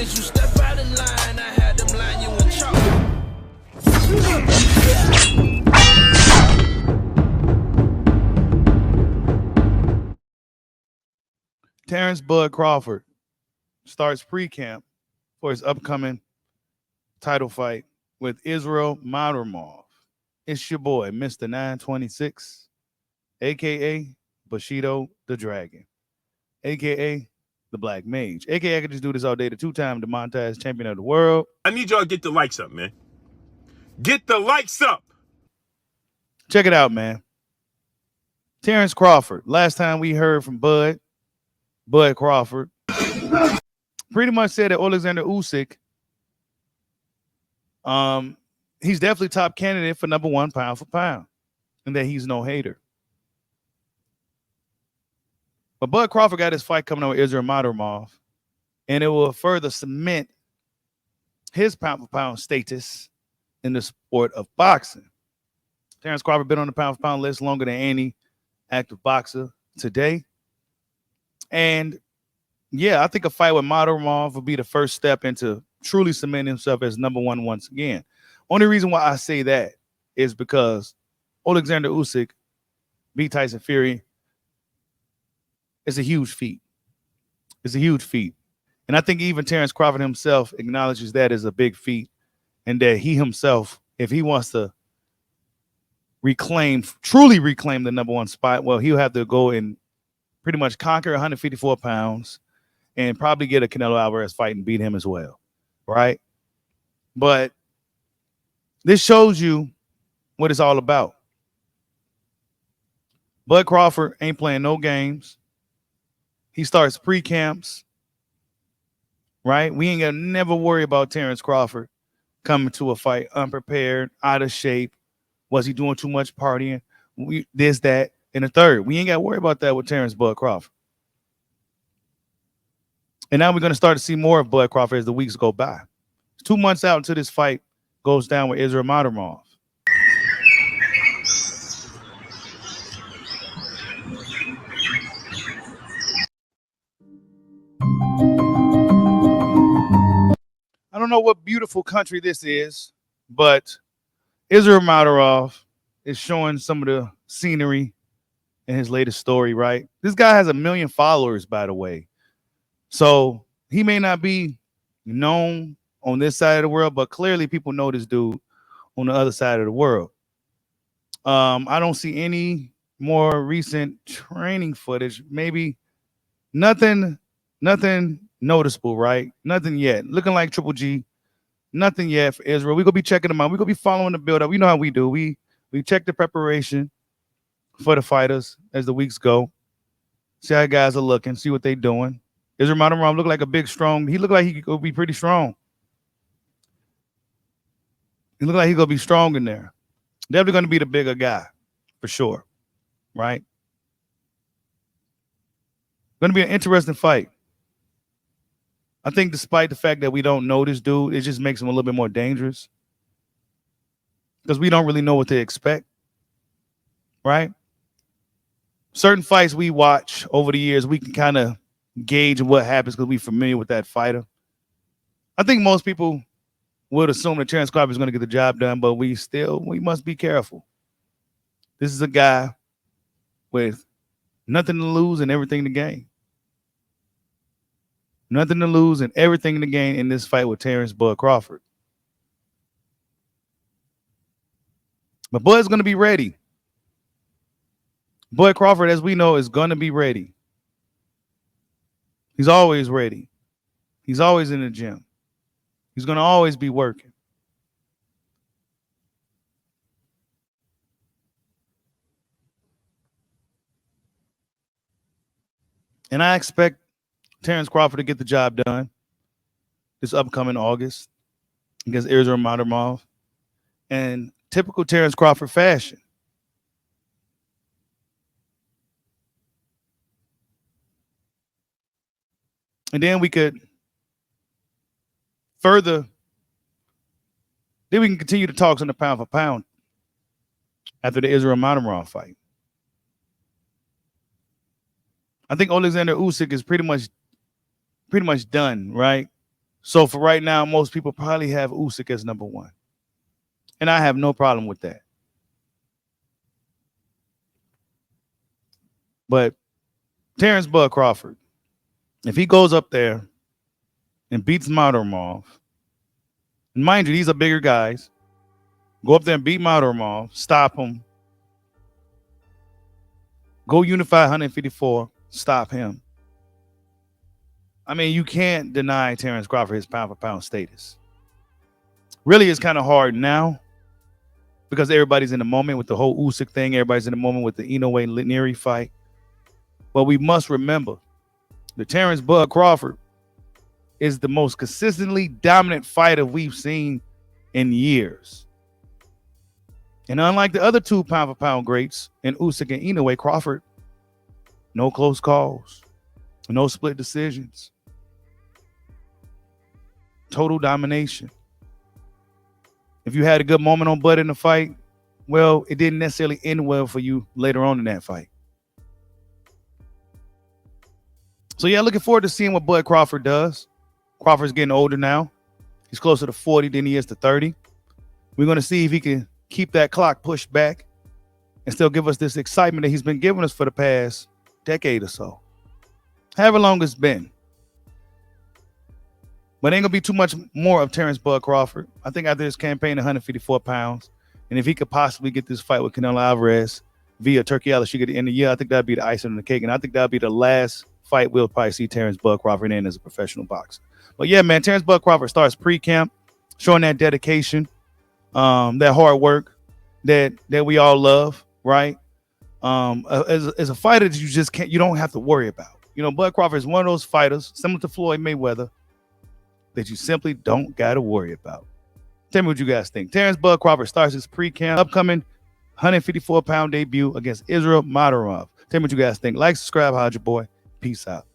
since you step out of line, I had them line you in chalk. Terence Bud Crawford starts pre-camp for his upcoming title fight with Israil Madrimov. It's your boy, Mr. 926, a.k.a. Bushido the Dragon, a.k.a. the Black Mage, a.k.a. I could just do this all day, the two-time demonetized champion of the world. I need y'all to get the likes up, man. Get the likes up. Check it out, man. Terence Crawford. Last time we heard from Bud Crawford pretty much said that Alexander Usyk, he's definitely top candidate for number one pound for pound, and that he's no hater. But Bud Crawford got his fight coming on with Israil Madrimov, and it will further cement his pound for pound status in the sport of boxing. Terence Crawford been on the pound for pound list longer than any active boxer today. And yeah, I think a fight with Madrimov will be the first step into truly cementing himself as number one once again. Only reason why I say that is because Alexander Usyk beat Tyson Fury. It's a huge feat. It's a huge feat. And I think even Terence Crawford himself acknowledges that as a big feat, and that he himself, if he wants to truly reclaim the number one spot, well, he'll have to go and pretty much conquer 154 pounds and probably get a Canelo Alvarez fight and beat him as well, right? But this shows you what it's all about. Bud Crawford ain't playing no games. He starts pre-camps, right? We ain't got to never worry about Terence Crawford coming to a fight unprepared, out of shape. Was he doing too much partying? This, that, and the third. We ain't got to worry about that with Terence Bud Crawford. And now we're going to start to see more of Bud Crawford as the weeks go by. It's 2 months out until this fight goes down with Israil Madrimov. I don't know what beautiful country this is, but Israil Madrimov is showing some of the scenery in his latest story, right? This guy has 1 million followers, by the way. So he may not be known on this side of the world, but clearly people know this dude on the other side of the world. I don't see any more recent training footage. Maybe nothing noticeable, right? Nothing yet. Looking like Triple G. Nothing yet for Israil. We're going to be checking them out. We're going to be following the build-up. We know how we do. We check the preparation for the fighters as the weeks go. See how guys are looking. See what they're doing. Israil Madrimov look like a big, strong. He looked like he could be pretty strong. He looked like he's going to be strong in there. Definitely going to be the bigger guy, for sure. Right? Going to be an interesting fight. I think despite the fact that we don't know this dude, it just makes him a little bit more dangerous. Because we don't really know what to expect. Right? Certain fights we watch over the years, we can kind of gauge what happens because we're familiar with that fighter. I think most people would assume that Terence Crawford is going to get the job done, but we must be careful. This is a guy with nothing to lose and everything to gain. Nothing to lose and everything to gain in this fight with Terence Bud Crawford. But Bud's going to be ready. Bud Crawford, as we know, is going to be ready. He's always ready. He's always in the gym. He's going to always be working. And I expect Terence Crawford to get the job done this upcoming August against Israil Madrimov. And typical Terence Crawford fashion. And then we can continue to talk on the pound for pound after the Israil Madrimov fight. I think Alexander Usyk is pretty much done, right? So for right now, most people probably have Usyk as number one. And I have no problem with that. But Terence Bud Crawford, if he goes up there and beats Madrimov, and mind you, these are bigger guys, go up there and beat Madrimov, stop him, go unify 154, stop him. I mean, you can't deny Terence Crawford his pound-for-pound status. Really, it's kind of hard now because everybody's in the moment with the whole Usyk thing. Everybody's in the moment with the Inoue-Neri fight. But we must remember that Terence Bud Crawford is the most consistently dominant fighter we've seen in years. And unlike the other two pound-for-pound greats in Usyk and Inoue, Crawford, no close calls, no split decisions. Total domination. If you had a good moment on Bud in the fight, well, it didn't necessarily end well for you later on in that fight. So yeah, looking forward to seeing what Bud Crawford does. Crawford's getting older now. He's closer to 40 than he is to 30. We're going to see if he can keep that clock pushed back and still give us this excitement that he's been giving us for the past decade or so. However long it's been. But ain't going to be too much more of Terence Bud Crawford. I think after this campaign, 154 pounds, and if he could possibly get this fight with Canelo Alvarez via Turkey Alish at the end of the year, I think that'd be the icing on the cake. And I think that'd be the last fight we'll probably see Terence Bud Crawford in as a professional boxer. But yeah, man, Terence Bud Crawford starts pre-camp, showing that dedication, that hard work that we all love, right? As a fighter that you don't have to worry about. You know, Bud Crawford is one of those fighters, similar to Floyd Mayweather, that you simply don't got to worry about. Tell me what you guys think. Terence Bud Crawford starts his pre-camp upcoming 154-pound debut against Israil Madrimov. Tell me what you guys think. Like, subscribe, holla at your boy. Peace out.